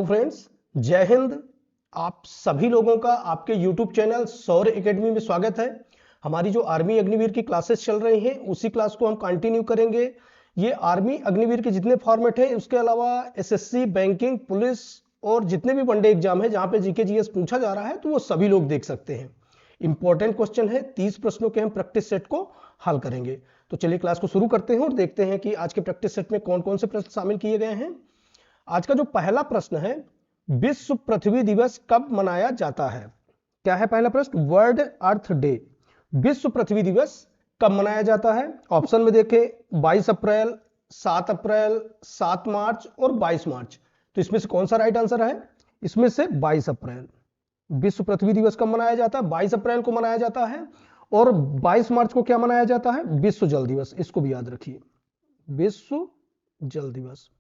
Friends, जय हिंद। आप सभी लोगों का आपके YouTube चैनल सौर एकेडमी में स्वागत है। हमारी जो आर्मी अग्निवीर की क्लासेस चल रही हैं उसी क्लास को हम कंटिन्यू करेंगे। ये आर्मी अग्निवीर के जितने फॉर्मेट हैं उसके अलावा एसएससी, बैंकिंग, पुलिस और जितने भी वनडे एग्जाम है जहां पे जीके जीएस पूछा जा रहा है तो वो सभी लोग देख सकते हैं। इंपॉर्टेंट क्वेश्चन है, 30 प्रश्नों के हम प्रैक्टिस सेट को हल करेंगे। तो चलिए क्लास को शुरू करते हैं और देखते हैं कि आज के प्रैक्टिस सेट में कौन कौन से प्रश्न शामिल किए गए हैं। आज का जो पहला प्रश्न है, विश्व पृथ्वी दिवस कब मनाया जाता है? क्या है पहला प्रश्न? वर्ल्ड अर्थ डे, विश्व पृथ्वी दिवस कब मनाया जाता है? ऑप्शन में देखें 22 अप्रैल, 7 अप्रैल, 7 मार्च और 22 मार्च। तो इसमें से कौन सा राइट आंसर है? इसमें से 22 अप्रैल। विश्व पृथ्वी दिवस कब मनाया जाता है? 22 अप्रैल को मनाया जाता है। और 22 मार्च को क्या मनाया जाता है? विश्व जल दिवस। इसको भी याद रखिए, विश्व जल दिवस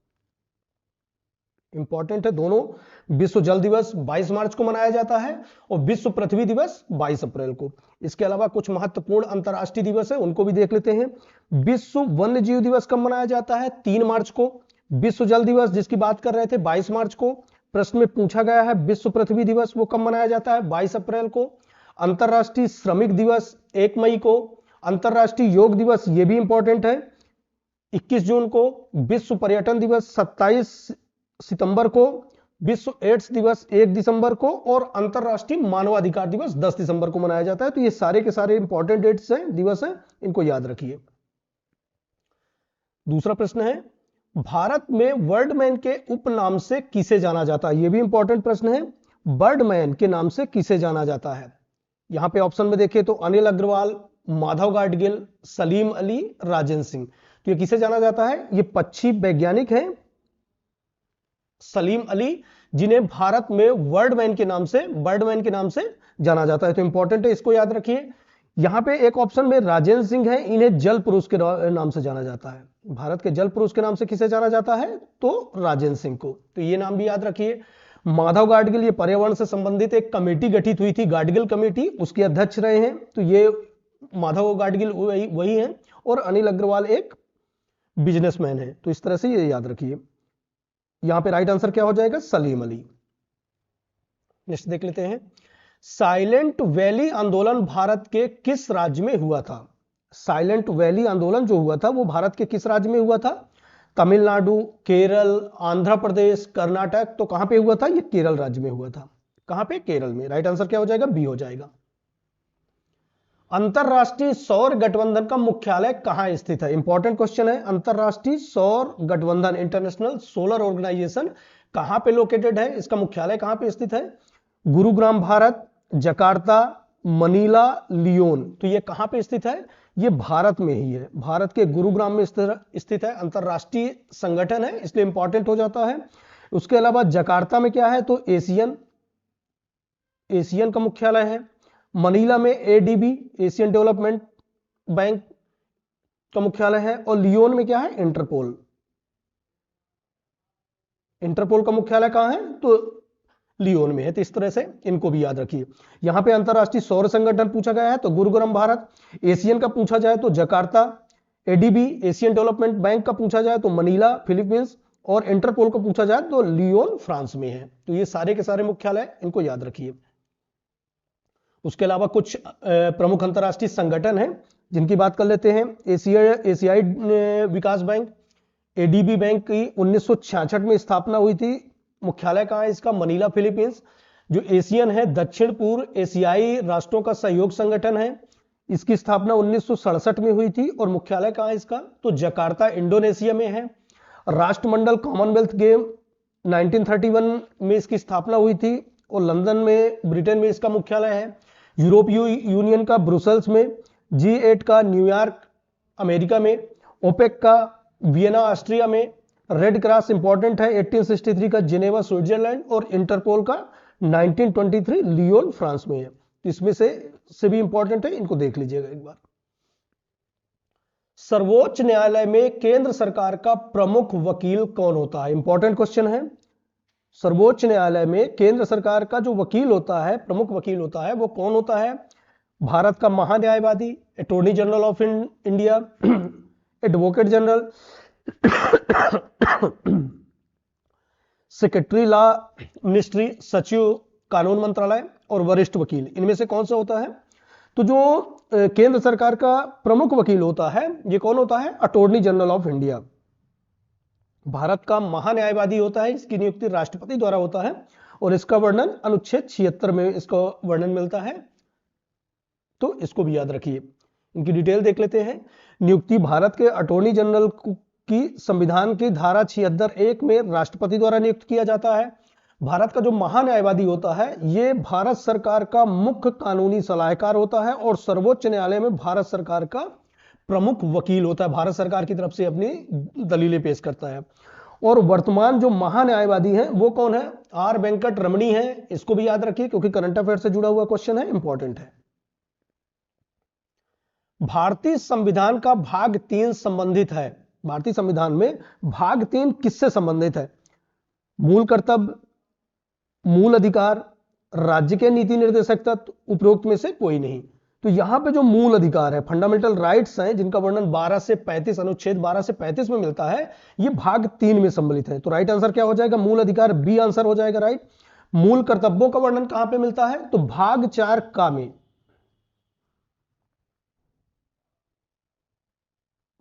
इंपॉर्टेंट है दोनों। विश्व जल दिवस 22 मार्च को मनाया जाता है और विश्व पृथ्वी दिवस 22 अप्रैल को। इसके अलावा कुछ महत्वपूर्ण अंतर्राष्ट्रीय दिवस है, उनको भी देख लेते हैं। विश्व वन्य जीव दिवस कब मनाया जाता है? 3 मार्च को। विश्व जल दिवस जिसकी बात कर रहे थे 22 मार्च को। प्रश्न में पूछा गया है विश्व पृथ्वी दिवस वो कब मनाया जाता है? 22 अप्रैल को। अंतर्राष्ट्रीय श्रमिक दिवस 1 मई को। अंतर्राष्ट्रीय योग दिवस ये भी इंपॉर्टेंट है 21 जून को। विश्व पर्यटन दिवस 27 सितंबर को। विश्व एड्स दिवस 1 दिसंबर को और अंतरराष्ट्रीय मानवाधिकार दिवस 10 दिसंबर को मनाया जाता है। तो ये सारे के सारे इंपॉर्टेंट डेट्स हैं, दिवस हैं, इनको याद रखिए। दूसरा प्रश्न है, भारत में वर्ल्डमैन के उपनाम से किसे जाना जाता है? यह भी इंपॉर्टेंट प्रश्न है। बर्डमैन के नाम से किसे जाना जाता है? यहां पे ऑप्शन में देखें तो अनिल अग्रवाल, माधव गाडगिल, सलीम अली, राजेंद्र सिंह। तो ये किसे जाना जाता है? ये पक्षी वैज्ञानिक हैं सलीम अली, जिन्हें भारत में बर्डमैन के नाम से जाना जाता है। तो इंपॉर्टेंट है, इसको याद रखिए। यहां पे एक ऑप्शन में राजेंद्र सिंह है, इन्हें जल पुरुष के नाम से जाना जाता है। भारत के जल पुरुष के नाम से किसे जाना जाता है? तो राजेंद्र सिंह को। तो ये नाम भी याद रखिए। माधव गाडगिल, ये पर्यावरण से संबंधित एक कमेटी गठित हुई थी, गाडगिल कमेटी, उसके अध्यक्ष रहे हैं। तो ये माधव गाडगिल वही हैं। और अनिल अग्रवाल एक बिजनेसमैन है। तो इस तरह से ये याद रखिए। यहां पे राइट आंसर क्या हो जाएगा? सलीम अली। नेक्स्ट देख लेते हैं, साइलेंट वैली आंदोलन भारत के किस राज्य में हुआ था? साइलेंट वैली आंदोलन जो हुआ था वो भारत के किस राज्य में हुआ था? तमिलनाडु, केरल, आंध्र प्रदेश, कर्नाटक। तो कहां पे हुआ था? ये केरल राज्य में हुआ था। कहां पे? केरल में। राइट आंसर क्या हो जाएगा? बी हो जाएगा। अंतरराष्ट्रीय सौर गठबंधन का मुख्यालय कहां स्थित है? इंपॉर्टेंट क्वेश्चन है। अंतरराष्ट्रीय सौर गठबंधन, इंटरनेशनल सोलर ऑर्गेनाइजेशन, कहां पे लोकेटेड है? इसका मुख्यालय कहां पे स्थित है? Gurugram Bharat, Jakarta, Manila, Leon. तो ये कहां पे स्थित है? ये भारत में ही है, भारत के गुरुग्राम में स्थित है। अंतरराष्ट्रीय संगठन है इसलिए इंपॉर्टेंट हो जाता है। उसके अलावा जकार्ता में क्या है? तो एशियन का मुख्यालय है। मनीला में एडीबी, एशियन डेवलपमेंट बैंक का मुख्यालय है। और लियोन में क्या है? इंटरपोल का मुख्यालय कहां है? तो लियोन में है। तो इस तरह से इनको भी याद रखिए। यहां पे अंतरराष्ट्रीय सौर संगठन पूछा गया है तो गुरुग्राम भारत, एशियन का पूछा जाए तो Jakarta, ADB Asian development bank का पूछा जाए तो मनीला फिलीपींस, और इंटरपोल का पूछा जाए तो लियोन फ्रांस में है। तो ये सारे के सारे मुख्यालय इनको याद रखिए। उसके अलावा कुछ प्रमुख अंतरराष्ट्रीय संगठन हैं जिनकी बात कर लेते हैं। एशियाई विकास बैंक, एडीबी बैंक की 1966 में स्थापना हुई थी। मुख्यालय कहां है इसका? Manila Philippines. जो एशियन है, दक्षिण पूर्व एशियाई राष्ट्रों का सहयोग संगठन है, इसकी स्थापना 1967 में हुई थी। और मुख्यालय कहां है इसका? तो जकार्ता, इंडोनेशिया में है। राष्ट्रमंडल कॉमनवेल्थ गेम 1931 में इसकी स्थापना हुई थी और लंदन में, ब्रिटेन में इसका मुख्यालय है। यूरोपीय यूनियन का ब्रुसेल्स में, G8 का न्यूयॉर्क अमेरिका में, ओपेक का वियना ऑस्ट्रिया में, रेड क्रॉस इंपॉर्टेंट है 1863 का जिनेवा स्विट्जरलैंड, और इंटरपोल का 1923 लियोन फ्रांस में है। इसमें से भी इंपॉर्टेंट है, इनको देख लीजिएगा एक बार। सर्वोच्च न्यायालय में केंद्र सरकार का प्रमुख वकील कौन होता है? इंपॉर्टेंट क्वेश्चन है। सर्वोच्च न्यायालय में केंद्र सरकार का जो वकील होता है, प्रमुख वकील होता है, वो कौन होता है? भारत का महान्यायवादी, attorney general of India, advocate general, secretary law ministry, सचिव कानून मंत्रालय और वरिष्ठ वकील, इनमें से कौन सा होता है? तो जो केंद्र सरकार का प्रमुख वकील होता है ये कौन होता है? Attorney general of India. Bharat का महान्यायवादी होता है, इसकी नियुक्ति राष्ट्रपति द्वारा होता है और इसका वर्णन अनुच्छेद 76 में इसका वर्णन मिलता है, तो इसको भी याद रखिए। इनकी डिटेल देख लेते हैं। नियुक्ति भारत के अटॉर्नी जनरल की संविधान की धारा 76(1) में राष्ट्रपति द्वारा नियुक्त किया जाता है। भारत का जो महान्यायवादी होता है ये भारत सरकार का मुख्य कानूनी सलाहकार होता है और सर्वोच्च न्यायालय में भारत सरकार का प्रमुख वकील होता है, भारत सरकार की तरफ से अपनी दलीलें पेश करता है। और वर्तमान जो महान्यायवादी है वो कौन है? आर वेंकट रमणी है। इसको भी याद रखिए क्योंकि करंट अफेयर से जुड़ा हुआ क्वेश्चन है, इंपॉर्टेंट है। भारतीय संविधान का भाग 3 संबंधित है। भारतीय संविधान में भाग 3 किससे संबंधित है? मूल कर्तव्य, मूल अधिकार, राज्य के नीति निर्देशक तत्व, उपरोक्त में से कोई नहीं। तो यहां पे जो मूल अधिकार है, फंडामेंटल राइट्स हैं, जिनका वर्णन 12 से 35 अनुच्छेद 12 से 35 में मिलता है, ये भाग 3 में सम्मिलित है। तो राइट आंसर क्या हो जाएगा? मूल अधिकार, बी आंसर हो जाएगा राइट। मूल कर्तव्यों का वर्णन कहां पे मिलता है? तो भाग 4 का में,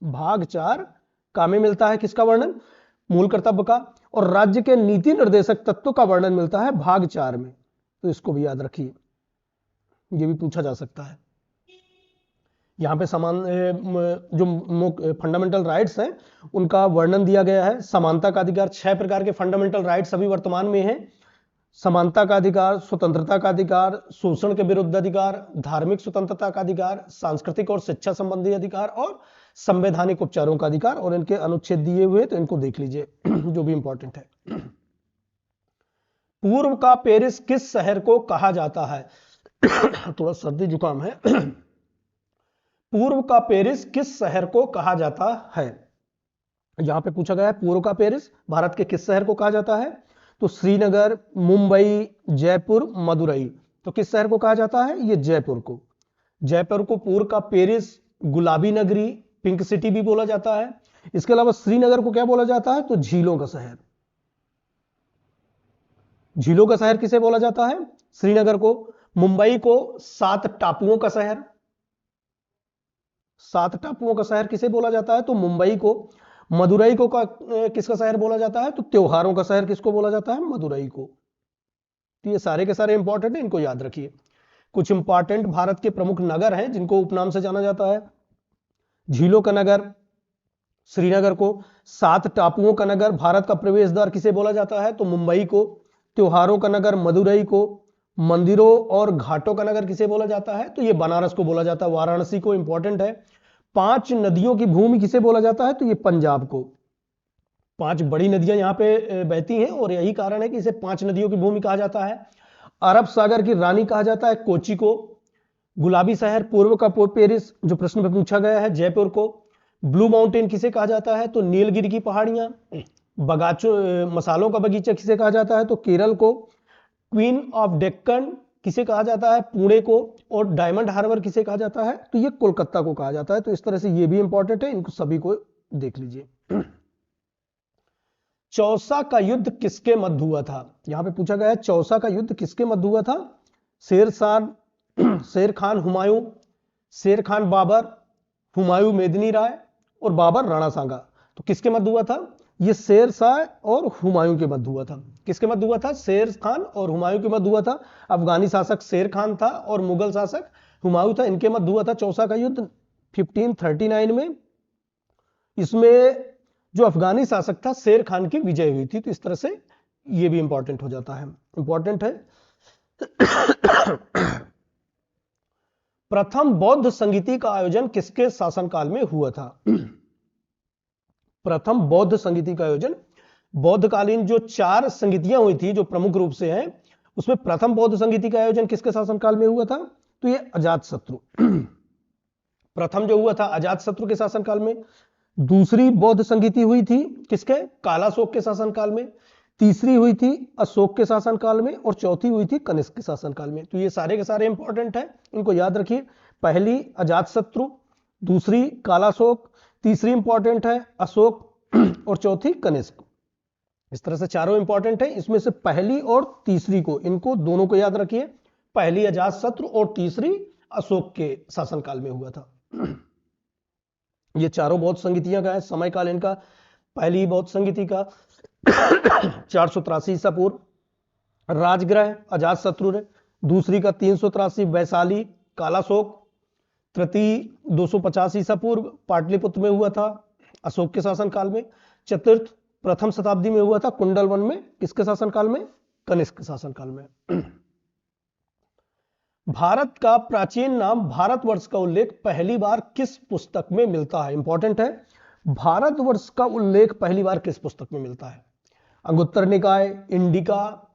भाग 4 का में मिलता है किसका वर्णन? मूल कर्तव्य का। और राज्य के नीति निर्देशक तत्व का वर्णन मिलता है भाग 4 में। तो इसको भी याद रखिए, ये भी पूछा जा सकता है। यहां पे समान जो फंडामेंटल राइट्स हैं उनका वर्णन दिया गया है। समानता का अधिकार, 6 प्रकार के फंडामेंटल राइट्स अभी वर्तमान में हैं। समानता का अधिकार, स्वतंत्रता का अधिकार, शोषण के विरुद्ध अधिकार, धार्मिक स्वतंत्रता का अधिकार, सांस्कृतिक और शिक्षा संबंधी अधिकार और संवैधानिक उपचारों का अधिकार। और इनके अनुच्छेद दिए हुए तो इनको देख लीजिए जो भी इंपॉर्टेंट है। पूर्व का पेरिस किस शहर को कहा जाता है? थोड़ा सर्दी जुकाम है। पूर्व का पेरिस किस शहर को कहा जाता है? यहां पे पूछा गया है पूर्व का पेरिस भारत के किस शहर को कहा जाता है? तो श्रीनगर, मुंबई, जयपुर, मदुरई। तो किस शहर को कहा जाता है? ये जयपुर को। जयपुर को पूर्व का पेरिस, गुलाबी नगरी, पिंक सिटी भी बोला जाता है। इसके अलावा श्रीनगर को क्या बोला जाता है? तो झीलों का शहर। झीलों का शहर किसे बोला जाता है? श्रीनगर को। मुंबई को 7 टापुओं का शहर, 7 टापुओं का शहर किसे बोला जाता है? तो मुंबई को। मदुरई को किसका शहर बोला जाता है? तो त्योहारों का शहर किसको बोला जाता है? मदुरई को। तो ये सारे के सारे इंपॉर्टेंट है, इनको याद रखिए। कुछ इंपॉर्टेंट भारत के प्रमुख नगर हैं जिनको उपनाम से जाना जाता है। झीलों का नगर श्रीनगर को, 7 टापुओं का नगर भारत का प्रवेश द्वार किसे बोला जाता है? तो मुंबई को। त्योहारों का नगर मदुरई को। मंदिरों और घाटों का नगर किसे बोला जाता है? तो ये बनारस को बोला जाता है, वाराणसी को। इंपॉर्टेंट है। 5 नदियों की भूमि किसे बोला जाता है? तो ये पंजाब को। 5 बड़ी नदियां यहां पे बहती हैं और यही कारण है कि इसे 5 नदियों की भूमि कहा जाता है। अरब सागर की रानी कहा जाता है कोची को। गुलाबी शहर पूर्व का पेरिस, जो प्रश्न में पूछा गया है, जयपुर को। ब्लू माउंटेन किसे कहा जाता है? तो नीलगिरी की पहाड़ियां। बगाचो मसालों का बगीचा किसे कहा जाता है? तो केरल को। क्वीन ऑफ डेक्कन किसे कहा जाता है? पुणे को। और डायमंड हार्बर किसे कहा जाता है? तो ये कोलकाता को कहा जाता है। तो इस तरह से ये भी इंपॉर्टेंट है, इनको सभी को देख लीजिए। चौसा का युद्ध किसके मध्य हुआ था? यहां पे पूछा गया है चौसा का युद्ध किसके मध्य हुआ था? शेर खान हुमायूं, शेर खान बाबर, हुमायूं मेदिनी राय और बाबर राणा सांगा। तो किसके मध्य हुआ था? ये शेर शाह और हुमायूं के मध्य हुआ था। किसके मध्य हुआ था? शेर खान और हुमायूं के मध्य हुआ था। अफगानी शासक शेर खान था और मुगल शासक हुमायूं था, इनके मध्य हुआ था चौसा का युद्ध 1539 में। इसमें जो अफगानी शासक था शेर खान की विजय हुई थी। तो इस तरह से ये भी इंपॉर्टेंट हो जाता है। इंपॉर्टेंट है। प्रथम बौद्ध संगीति का आयोजन किसके शासनकाल में हुआ था? प्रथम बौद्ध संगीति का आयोजन, बौद्धकालीन जो 4 संगीतियां हुई थी जो प्रमुख रूप से हैं, उसमें प्रथम बौद्ध संगीति का आयोजन किसके शासनकाल में हुआ था? तो ये अजातशत्रु। प्रथम जो हुआ था अजातशत्रु के शासनकाल में। दूसरी बौद्ध संगीति हुई थी किसके? कालाशोक के शासनकाल में। तीसरी हुई थी अशोक के शासनकाल में और चौथी हुई थी कनिष्क के शासनकाल में। तो ये सारे के सारे इंपॉर्टेंट है, इनको याद रखिए। पहली अजातशत्रु, दूसरी कालाशोक, तीसरी इंपॉर्टेंट है अशोक और चौथी कनिष्क। इस तरह से चारों इंपॉर्टेंट है। इसमें से पहली और तीसरी को, इनको दोनों को याद रखिए। पहली अजातशत्रु और तीसरी अशोक के शासनकाल में हुआ था। ये चारों बौद्ध संगीतियां का है समयकाल इनका। पहली बौद्ध संगीति का 483 ईसा पूर्व राजगृह अजातशत्रु ने, दूसरी का 383 वैशाली कालाशोक, तृतीय 250 ईसा पूर्व पाटलिपुत्र में हुआ था अशोक के शासनकाल में, चतुर्थ प्रथम शताब्दी में हुआ था कुंडलवन में, किसके शासनकाल में, कनिष्क के शासनकाल में। भारत का प्राचीन नाम भारतवर्ष का उल्लेख पहली बार किस पुस्तक में मिलता है? इंपॉर्टेंट है, भारतवर्ष का उल्लेख पहली बार किस पुस्तक में मिलता है? अंगुत्तर निकाय, इंडिका,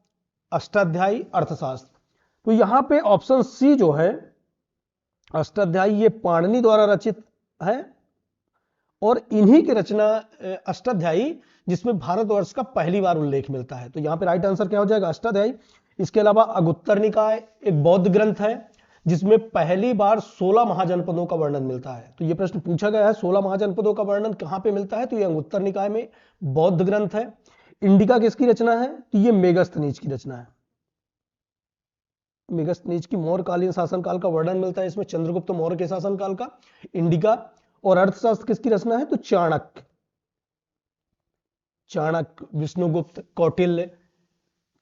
अष्टाध्यायी, अर्थशास्त्र। तो यहां पे ऑप्शन सी जो है अष्टाध्यायी, ये पाणिनि द्वारा रचित है और इन्हीं की रचना अष्टाध्यायी जिसमें भारतवर्ष का पहली बार उल्लेख मिलता है। तो यहां पे राइट आंसर क्या हो जाएगा? अष्टाध्यायी। इसके अलावा अंगुत्तर निकाय एक बौद्ध ग्रंथ है जिसमें पहली बार 16 महाजनपदों का वर्णन मिलता है। तो ये प्रश्न पूछा गया है 16 महाजनपदों का वर्णन कहां पे मिलता है? तो ये अंगुत्तर निकाय में बौद्ध ग्रंथ है। इंडिका किसकी रचना है? तो ये मेगस्थनीज की रचना है। मेगस्थनीज की मौर्यकालीन शासनकाल का वर्णन मिलता है इसमें, चंद्रगुप्त मौर्य के शासनकाल का। इंडिका। और अर्थशास्त्र किसकी रचना है? तो चाणक्य, विष्णुगुप्त, कौटिल्य,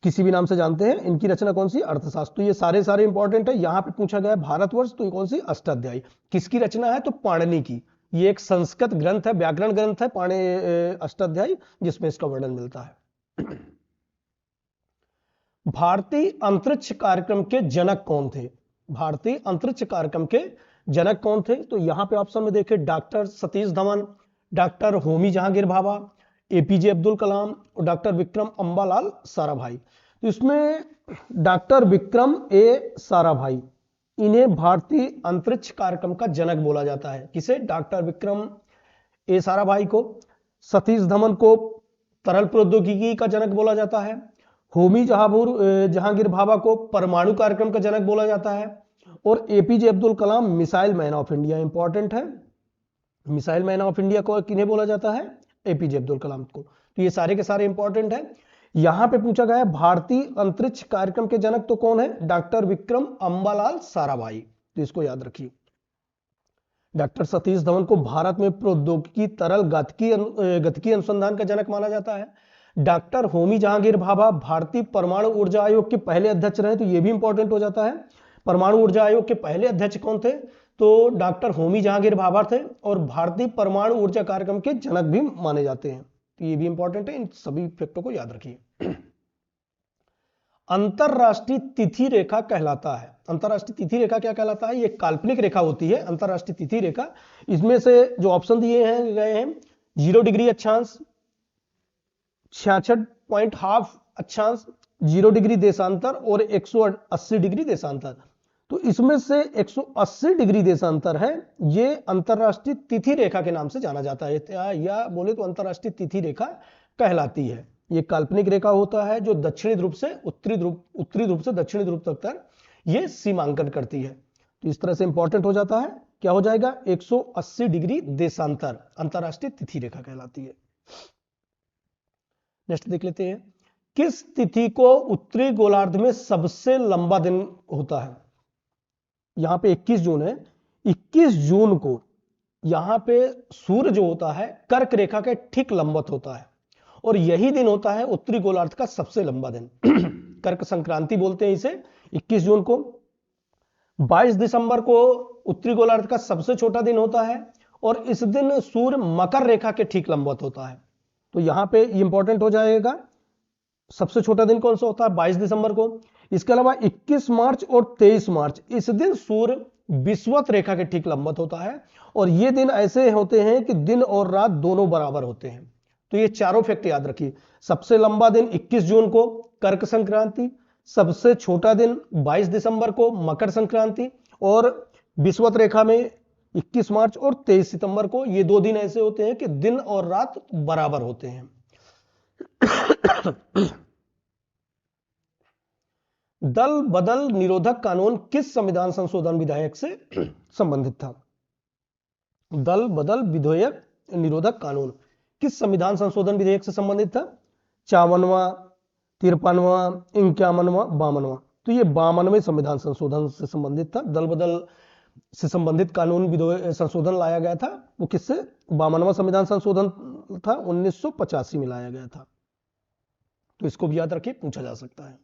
किसी भी नाम से जानते हैं, इनकी रचना कौन सी? अर्थशास्त्र। तो ये सारे इंपॉर्टेंट है। यहां पे पूछा गया है भारतवर्ष, तो ये कौन सी? अष्टाध्यायी। किसकी रचना है? तो पाणिनि की। ये एक संस्कृत ग्रंथ है, व्याकरण ग्रंथ है अष्टाध्यायी, जिसमें इसका वर्णन मिलता है। भारतीय अंतरिक्ष कार्यक्रम के जनक कौन थे? भारतीय अंतरिक्ष कार्यक्रम के जनक कौन थे? तो यहां पे ऑप्शन में देखिए doctor Satish Dhawan, doctor Homi Jehangir Bhabha, APJ Abdul Kalam और डॉक्टर विक्रम अंबालाल साराभाई। तो इसमें डॉक्टर विक्रम ए साराभाई, इन्हें भारतीय अंतरिक्ष कार्यक्रम का जनक बोला जाता है। किसे? डॉक्टर विक्रम ए साराभाई को। सतीश धवन को तरल प्रौद्योगिकी का जनक बोला जाता है। होमी जहांगीर भाभा को परमाणु कार्यक्रम का जनक बोला जाता है। और APJ Abdul Kalam missile man of India. Important है, मिसाइल मैन ऑफ इंडिया को किन्हें बोला जाता है? एपीजे अब्दुल कलाम को। तो ये सारे के सारे इंपॉर्टेंट है। यहां पे पूछा गया है भारतीय अंतरिक्ष कार्यक्रम के जनक तो कौन है? डॉक्टर विक्रम अंबालाल साराभाई। तो इसको याद रखिए। डॉक्टर सतीश धवन को भारत में प्रौद्योगिकी तरल गतिकी अनुसंधान का जनक माना जाता है। डॉक्टर होमी जहांगीर भाभा भारतीय परमाणु ऊर्जा आयोग के पहले अध्यक्ष रहे, तो यह भी इंपॉर्टेंट हो जाता है। परमाणु ऊर्जा आयोग के पहले अध्यक्ष कौन थे? तो डॉक्टर होमी जहांगीर भाभा थे और भारतीय परमाणु ऊर्जा कार्यक्रम के जनक भी माने जाते हैं। तो ये भी इंपॉर्टेंट है, इन सभी फैक्टों को याद रखिए। अंतरराष्ट्रीय तिथि रेखा कहलाता है। अंतरराष्ट्रीय तिथि रेखा क्या कहलाता है? ये काल्पनिक रेखा होती है अंतरराष्ट्रीय तिथि रेखा। इसमें से जो ऑप्शन दिए हैं गए हैं 0 डिग्री अक्षांश, 66.5 अक्षांश, 0 डिग्री देशांतर और 180 डिग्री देशांतर। तो इसमें से 180 डिग्री देशांतर है, ये अंतरराष्ट्रीय तिथि रेखा के नाम से जाना जाता है, या बोले तो अंतरराष्ट्रीय तिथि रेखा कहलाती है। ये काल्पनिक रेखा होता है जो दक्षिणी ध्रुव से उत्तरी ध्रुव से दक्षिणी ध्रुव तक ये सीमांकन करती है। तो इस तरह से इंपॉर्टेंट हो जाता है। क्या हो जाएगा? 180 डिग्री देशांतर अंतरराष्ट्रीय तिथि रेखा कहलाती है। नेक्स्ट देख लेते हैं, किस तिथि को उत्तरी गोलार्ध में सबसे लंबा दिन होता है? यहां पे 21 जून है। 21 जून को यहां पे सूर्य जो होता है कर्क रेखा के ठीक लंबवत होता है और यही दिन होता है उत्तरी गोलार्ध का सबसे लंबा दिन। कर्क संक्रांति बोलते हैं इसे। 21 जून को। 22 दिसंबर को उत्तरी गोलार्ध का सबसे छोटा दिन होता है और इस दिन सूर्य मकर रेखा के ठीक लंबवत होता है। तो यहां पे इंपॉर्टेंट हो जाएगा, सबसे छोटा दिन कौन सा होता है? 22 दिसंबर को। इसके अलावा 21 मार्च और 23 मार्च, इस दिन सूर्य विषुवत रेखा के ठीक लंबवत होता है और ये दिन ऐसे होते हैं कि दिन और रात दोनों बराबर होते हैं। तो ये चारों फैक्ट याद रखिए। सबसे लंबा दिन 21 जून को कर्क संक्रांति, सबसे छोटा दिन 22 दिसंबर को मकर संक्रांति और विषुवत रेखा में 21 मार्च और 23 सितंबर को। ये दो दिन ऐसे होते हैं कि दिन और रात बराबर होते हैं। दल बदल निरोधक कानून किस संविधान संशोधन विधेयक से संबंधित था? दल बदल विधेयक निरोधक कानून किस संविधान संशोधन विधेयक से संबंधित था? 54वां, 53वां, 51वां, 52वां। तो ये 52वें संविधान संशोधन से संबंधित था। दल बदल से संबंधित कानून संशोधन लाया गया था। वो किससे? 52वां संविधान संशोधन था, 1985 में लाया गया था। तो इसको भी याद रखिए, पूछा जा सकता है।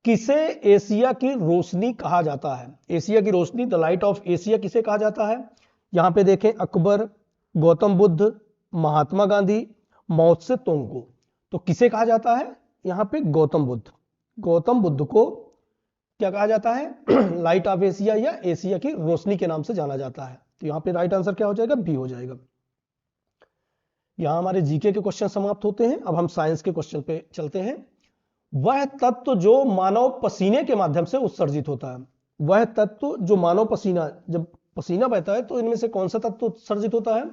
किसे एशिया की रोशनी कहा जाता है? एशिया की रोशनी, द लाइट ऑफ एशिया, किसे कहा जाता है? यहां पे देखें, अकबर, गौतम बुद्ध, महात्मा गांधी, माओ त्से तुंग को। तो किसे कहा जाता है? यहां पे गौतम बुद्ध। गौतम बुद्ध को क्या कहा जाता है? लाइट ऑफ एशिया या एशिया की रोशनी के नाम से जाना जाता है। तो यहां पे राइट आंसर क्या हो जाएगा? बी हो जाएगा। यहां हमारे जीके के क्वेश्चन समाप्त होते हैं। अब हम साइंस के क्वेश्चन पे चलते हैं। वह तत्व जो मानव पसीने के माध्यम से उत्सर्जित होता है, वह तत्व जो मानव पसीना, जब पसीना बहता है तो इनमें से कौन सा तत्व उत्सर्जित होता है?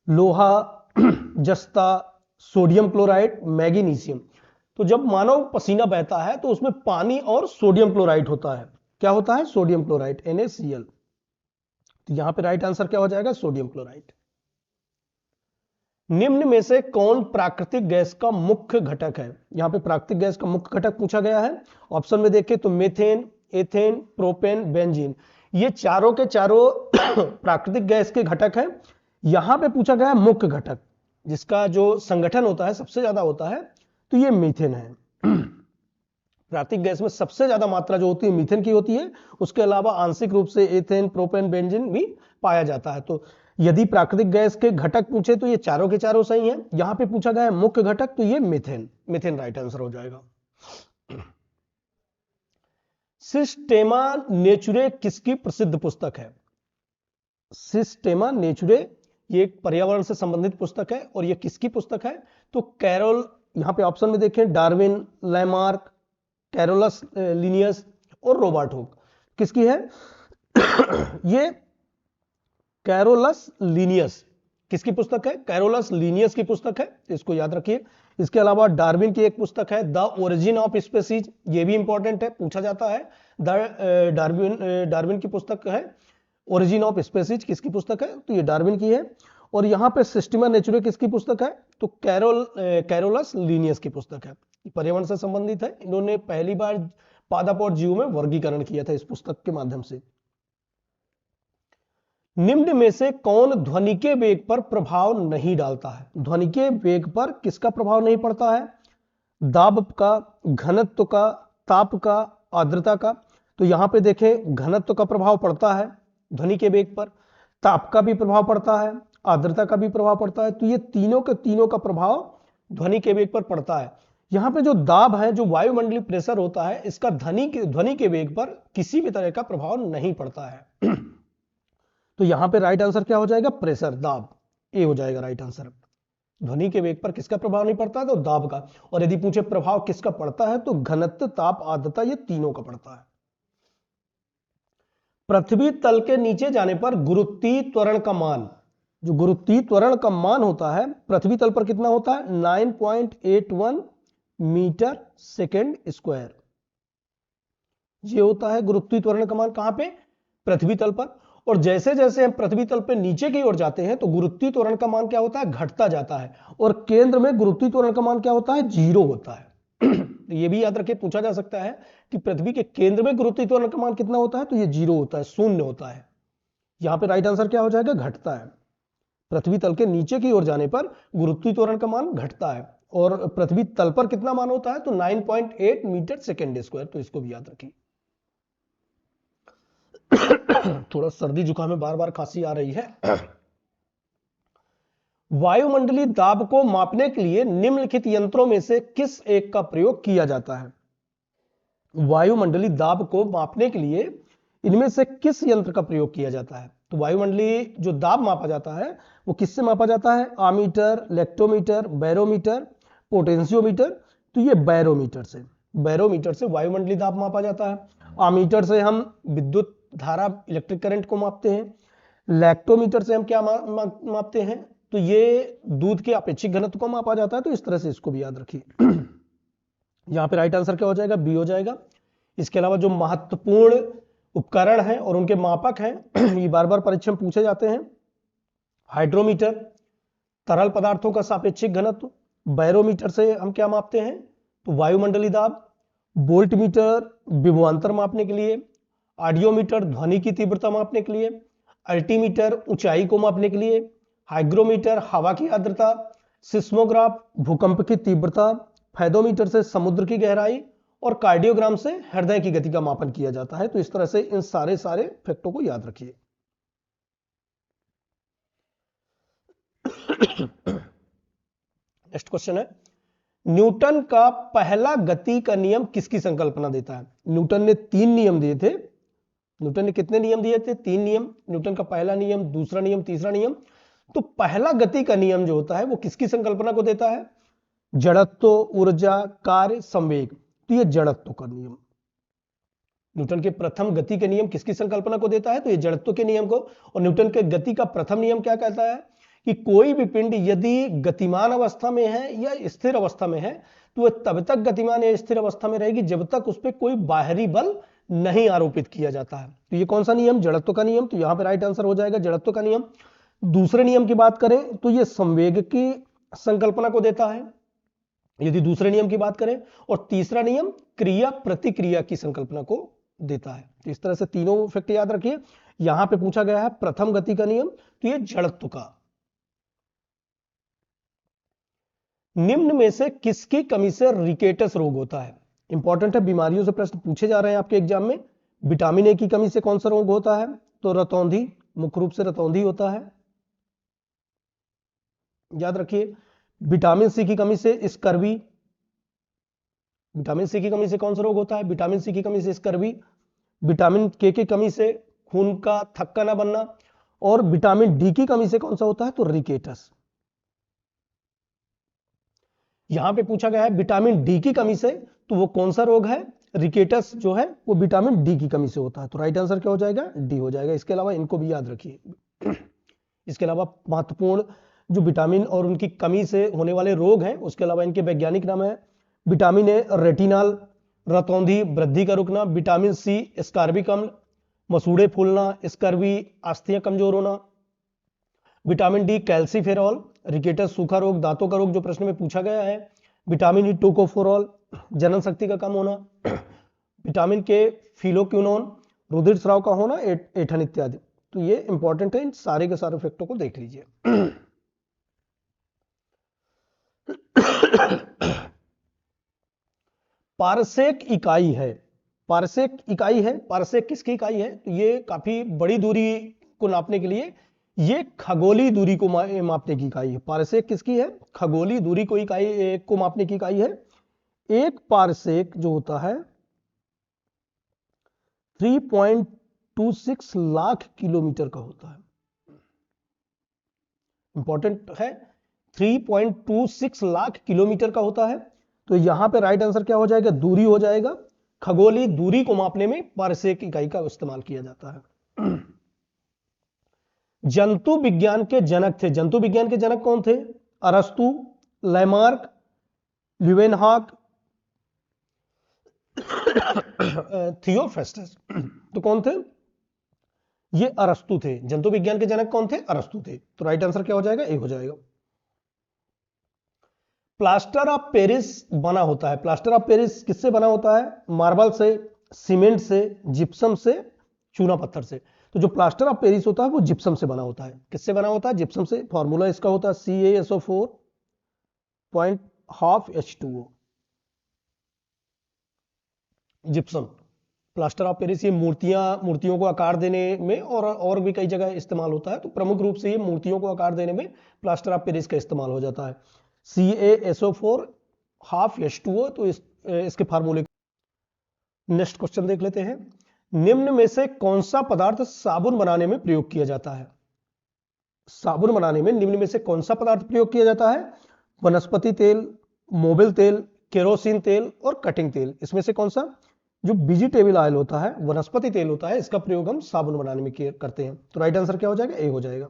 लोहा, जस्ता, सोडियम क्लोराइड, मैग्नीशियम। तो जब मानव पसीना बहता है तो उसमें पानी और सोडियम क्लोराइड होता है। क्या होता है? Sodium chloride, NaCl। तो यहां पे राइट आंसर क्या हो जाएगा? Sodium chloride. निम्न में से कौन प्राकृतिक गैस का मुख्य घटक है? यहां पे प्राकृतिक गैस का मुख्य घटक पूछा गया है। ऑप्शन में देखें तो मीथेन, एथेन, प्रोपेन, बेंजीन, ये चारों के चारों प्राकृतिक गैस के घटक हैं। यहां पे पूछा गया है मुख्य घटक, जिसका जो संगठन होता है सबसे ज्यादा होता है, तो ये मीथेन है। प्राकृतिक गैस में सबसे ज्यादा मात्रा जो होती है मीथेन की होती है। उसके अलावा आंशिक रूप से एथेन, प्रोपेन, बेंजीन भी पाया जाता है। तो यदि प्राकृतिक गैस के घटक पूछे तो ये चारों के चारों सही हैं। यहां पे पूछा गया है मुख्य घटक, तो ये मीथेन, मीथेन राइट आंसर हो जाएगा। सिस्टेमा नेचुरे किसकी प्रसिद्ध पुस्तक है? सिस्टेमा नेचुरे ये एक पर्यावरण से संबंधित पुस्तक है। और ये किसकी पुस्तक है? तो कैरोल, यहां पे ऑप्शन में देखें, डार्विन, लैमार्क, कैरोलस लिनियस और रॉबर्ट हुक। किसकी है? ये कैरोलस लिनियस किसकी पुस्तक है? कैरोलस लिनियस की पुस्तक है। तो इसको याद रखिए। इसके अलावा डार्विन की एक पुस्तक है, द ओरिजिन ऑफ स्पीसीज, ये भी इंपॉर्टेंट है, पूछा जाता है। डार्विन की पुस्तक है ओरिजिन ऑफ स्पीसीज, किसकी पुस्तक है? तो ये डार्विन की है। और यहाँ पे सिस्टेमा नेचुरे किसकी पुस्तक है? तो कैरोलस लिनियस की पुस्तक है। पर्यावरण से संबंधित है। इन्होंने पहली बार पादप और जीव में वर्गीकरण किया था इस पुस्तक के माध्यम से। निम्न में से कौन ध्वनि के वेग पर प्रभाव नहीं डालता है? ध्वनि के वेग पर किसका प्रभाव नहीं पड़ता है? दाब का, घनत्व का, ताप का, आर्द्रता का। तो यहां पे देखें, घनत्व का प्रभाव पड़ता है ध्वनि के वेग पर, ताप का भी प्रभाव पड़ता है, आर्द्रता का भी प्रभाव पड़ता है। तो ये तीनों के तीनों का प्रभाव ध्वनि के वेग पर पड़ता है। यहां पे जो दाब है, जो वायुमंडलीय प्रेशर होता है, इसका ध्वनि के वेग पर किसी भी तरह का प्रभाव नहीं पड़ता है। तो यहां पे राइट आंसर क्या हो जाएगा? प्रेशर, दाब, ए हो जाएगा राइट आंसर। ध्वनि के वेग पर किसका प्रभाव नहीं पड़ता है? तो दाब का। और यदि पूछे प्रभाव किसका पड़ता है, तो घनत्व, ताप, आर्द्रता, ये तीनों का पड़ता है। पृथ्वी तल के नीचे जाने पर गुरुत्वीय त्वरण का मान, जो गुरुत्वीय त्वरण का मान होता है पृथ्वी तल पर कितना होता है? 9.81 मीटर सेकेंड स्क्वायर। ये होता है गुरुत्वीय त्वरण का मान। कहां पे? पृथ्वी तल पर। और जैसे जैसे हम पृथ्वी तल पे नीचे की ओर जाते हैं तो गुरुत्वीय त्वरण का मान क्या होता है? घटता जाता है। और केंद्र में गुरुत्वीय त्वरण का मान क्या होता है? 0 होता है। ये भी याद रखिए, पूछा जा सकता है कि पृथ्वी के केंद्र में गुरुत्वीय त्वरण का मान कितना होता है? तो ये 0 होता है, शून्य होता है। यहां पे राइट आंसर क्या हो जाएगा? घटता है। पृथ्वी तल के नीचे की ओर जाने पर गुरुत्वीय त्वरण का मान घटता है। और पृथ्वी तल पर कितना मान होता है? तो 9.8 मीटर सेकेंड स्क्वायर। तो इसको भी याद रखिए। थोड़ा सर्दी जुकाम में बार बार खांसी आ रही है। वायुमंडलीय दाब को मापने के लिए निम्नलिखित यंत्रों में से किस एक का प्रयोग किया जाता है? वायुमंडलीय दाब को मापने के लिए इनमें से किस यंत्र का प्रयोग किया जाता है? तो वायुमंडलीय जो दाब मापा जाता है वो किससे मापा जाता है? Ammeter, lactometer, barometer, potentiometer. तो ये बैरोमीटर से वायुमंडलीय दाब मापा जाता है। आमीटर से हम विद्युत धारा, इलेक्ट्रिक करंट को मापते हैं। लैक्टोमीटर से हम क्या मापते हैं? तो ये दूध के अपेक्षित घनत्व को मापा जाता है। तो इस तरह से इसको भी याद रखिए। यहां पे राइट आंसर क्या हो जाएगा? बी हो जाएगा। इसके अलावा जो महत्वपूर्ण उपकरण हैं और उनके मापक हैं, ये बार बार परीक्षा में पूछे जाते हैं। हाइड्रोमीटर, तरल पदार्थों का सापेक्षिक घनत्व, बैरोमीटर से हम क्या मापते हैं, तो वायुमंडलीय दाब। वोल्ट मीटर विभवांतर मापने के लिए। ऑडियोमीटर ध्वनि की तीव्रता मापने के लिए। अल्टीमीटर ऊंचाई को मापने के लिए। हाइग्रोमीटर हवा की आर्द्रता। सिस्मोग्राफ भूकंप की तीव्रता। फेदोमीटर से समुद्र की गहराई। और कार्डियोग्राम से हृदय की गति का मापन किया जाता है। तो इस तरह से इन सारे फैक्टों को याद रखिए। नेक्स्ट क्वेश्चन है, न्यूटन का पहला गति का नियम किसकी संकल्पना देता है? न्यूटन ने 3 नियम दिए थे। न्यूटन ने कितने नियम दिए थे? 3 नियम। न्यूटन का पहला नियम, दूसरा नियम, तीसरा नियम। तो पहला गति का नियम जो होता है वो किसकी संकल्पना को देता है? जड़त्व, ऊर्जा, कार्य, संवेग। तो ये जड़त्व का नियम। न्यूटन के प्रथम गति के नियम किसकी संकल्पना को देता है? तो ये जड़त्व के नियम को। और न्यूटन के गति का प्रथम नियम क्या कहता है कि कोई भी पिंड यदि गतिमान अवस्था में है या स्थिर अवस्था में है तो वह तब तक गतिमान या स्थिर अवस्था में रहेगी जब तक उस पर कोई बाहरी बल नहीं आरोपित किया जाता है। तो ये कौन सा नियम? जड़त्व का नियम। तो यहां पर राइट आंसर हो जाएगा जड़त्व का नियम। दूसरे नियम की बात करें तो ये संवेग की संकल्पना को देता है यदि दूसरे नियम की बात करें। और तीसरा नियम क्रिया प्रतिक्रिया की संकल्पना को देता है। तो इस तरह से तीनों फैक्ट याद रखिए। यहां पे पूछा गया है प्रथम गति का नियम, तो ये जड़त्व का। निम्न में से किसकी कमी से रिकेटस रोग होता है? इंपॉर्टेंट है, बीमारियों से प्रश्न पूछे जा रहे हैं आपके एग्जाम में। विटामिन ए की कमी से कौन सा रोग होता है? तो रतौंधी, मुख्य रूप से रतौंधी होता है, याद रखिए। विटामिन सी की कमी से स्कर्वी। विटामिन सी की कमी से कौन सा रोग होता है? विटामिन सी की कमी से स्कर्वी। विटामिन के की कमी से खून का थक्का ना बनना। और विटामिन डी की कमी से कौन सा होता है? तो रिकेटस। यहां पे पूछा गया है विटामिन डी की कमी से, तो वो कौन सा रोग है? रिकेटस जो है वो विटामिन डी की कमी से होता है। तो राइट आंसर क्या हो जाएगा? डी हो जाएगा। इसके अलावा इनको भी याद रखिए। इसके अलावा महत्वपूर्ण जो विटामिन और उनकी कमी से होने वाले रोग हैं उसके अलावा इनके वैज्ञानिक नाम है विटामिन ए रेटिनल, रतौंधी वृद्धि का रुकना, विटामिन सी स्कार्बिक अम्ल, मसूड़े फूलना, स्कर्वी अस्थियां कमजोर होना, विटामिन डी कैल्सीफेरॉल, रिकेटस सूखा रोग, दांतों का रोग जो प्रश्न में पूछा गया है, विटामिन ई टोकोफोरॉल जनन शक्ति का कम होना, विटामिन के फिलोक्विनोन रुधिर स्राव का होना, ऐंठन इत्यादि। तो ये इंपॉर्टेंट है, इन सारे के सारे फैक्टों को देख लीजिए। पारसेक इकाई है। पारसेक इकाई है। पारसेक किसकी इकाई है? तो ये काफी बड़ी दूरी को नापने के लिए, ये खगोलीय दूरी को मापने की इकाई है। पारसेक किसकी है? खगोलीय दूरी को इकाई को मापने की इकाई है। एक पारसेक जो होता है 3.26 लाख किलोमीटर का होता है। इंपॉर्टेंट है, 3.26 लाख किलोमीटर का होता है। तो यहां पे राइट आंसर क्या हो जाएगा? दूरी हो जाएगा। खगोलीय दूरी को मापने में पारसेक इकाई का इस्तेमाल किया जाता है। जंतु विज्ञान के जनक थे। जंतु विज्ञान के जनक कौन थे? अरस्तु, लैमार्क, ल्यूवेनहॉक, थियोफ्रास्टस। तो कौन थे? ये अरस्तु थे। जंतु विज्ञान के जनक कौन थे? अरस्तु थे। तो राइट आंसर क्या हो जाएगा? ए हो जाएगा। प्लास्टर ऑफ पेरिस बना होता है। प्लास्टर ऑफ पेरिस किससे बना होता है? मार्बल से, सीमेंट से, जिप्सम से, चूना पत्थर से। तो जो प्लास्टर ऑफ पेरिस होता है वो जिप्सम से बना होता है। किससे बना होता है? जिप्सम से। फॉर्मूला इसका होता है CaSO4.12H2O। Gypsum, plaster of Paris ये मूर्तियों को आकार देने में और भी कई जगह इस्तेमाल होता है। तो प्रमुख रूप से ये मूर्तियों को आकार देने में प्लास्टर ऑफ पेरिस का इस्तेमाल हो जाता है। CaSO4.12H2O। तो इसके फार्मूले। नेक्स्ट क्वेश्चन देख लेते हैं। निम्न में से कौन सा पदार्थ साबुन बनाने में प्रयोग किया जाता है? साबुन बनाने में निम्न में से कौन सा पदार्थ प्रयोग किया जाता है? वनस्पति तेल, मोबिल तेल, केरोसिन तेल और कटिंग तेल। इसमें से कौन सा? जो वेजिटेबल ऑयल होता है, वनस्पति तेल होता है, इसका प्रयोग हम साबुन बनाने में करते हैं। तो राइट आंसर क्या हो जाएगा? ए हो जाएगा।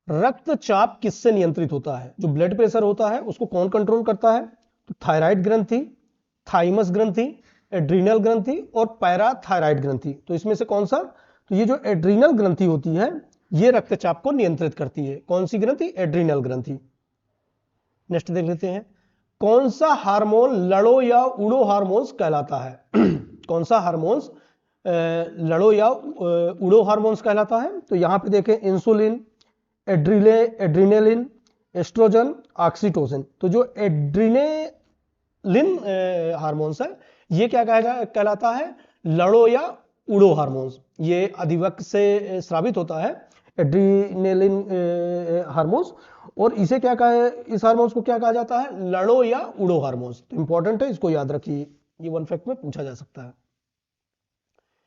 रक्तचाप किससे नियंत्रित होता है? जो ब्लड प्रेशर होता है उसको कौन कंट्रोल करता है? तो थायराइड ग्रंथि, थाइमस ग्रंथि, एड्रीनल ग्रंथि और पैराथायराइड ग्रंथि। तो इसमें से कौन सा? तो ये जो एड्रीनल ग्रंथि होती है ये रक्तचाप को नियंत्रित करती है। कौन सी ग्रंथि? एड्रीनल ग्रंथि। नेक्स्ट देख लेते हैं, कौन सा हार्मोन लड़ो या उड़ो हार्मोन्स कहलाता है? कौन सा हार्मोन्स लड़ो या उड़ो हार्मोन्स कहलाता है? तो यहां पे देखें, इंसुलिन, एड्रीनेलिन, एस्ट्रोजन, ऑक्सीटोसिन। तो जो एड्रीनेलिन हार्मोन्स है, ये क्या कहलाता है? लड़ो या उड़ो हार्मोन्स। ये अधिवक्र से स्रावित होता है एड्रीनेलिन हार्मोन्स, और इसे क्या कहा, इस हार्मोन्स को क्या कहा जाता है? लड़ो या उड़ो हार्मोन्स। तो इंपॉर्टेंट है, इसको याद रखिए, ये वन फैक्ट में पूछा जा सकता है।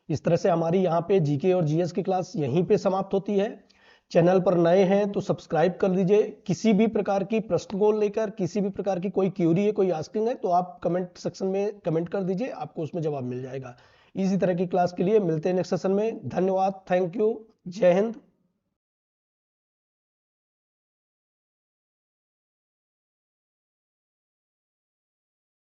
इस तरह से हमारी यहाँ पे जीके और जीएस की क्लास यहीं पे समाप्त होती है। चैनल पर नए हैं तो सब्सक्राइब कर दीजिए। किसी भी प्रकार की प्रश्न को लेकर, किसी भी प्रकार की कोई क्यूरी है, कोई आस्किंग है, तो आप कमेंट सेक्शन में कमेंट कर दीजिए, आपको उसमें जवाब मिल जाएगा। इसी तरह की क्लास के लिए मिलते हैं नेक्स्ट सेशन में। धन्यवाद, थैंक यू, जय हिंद।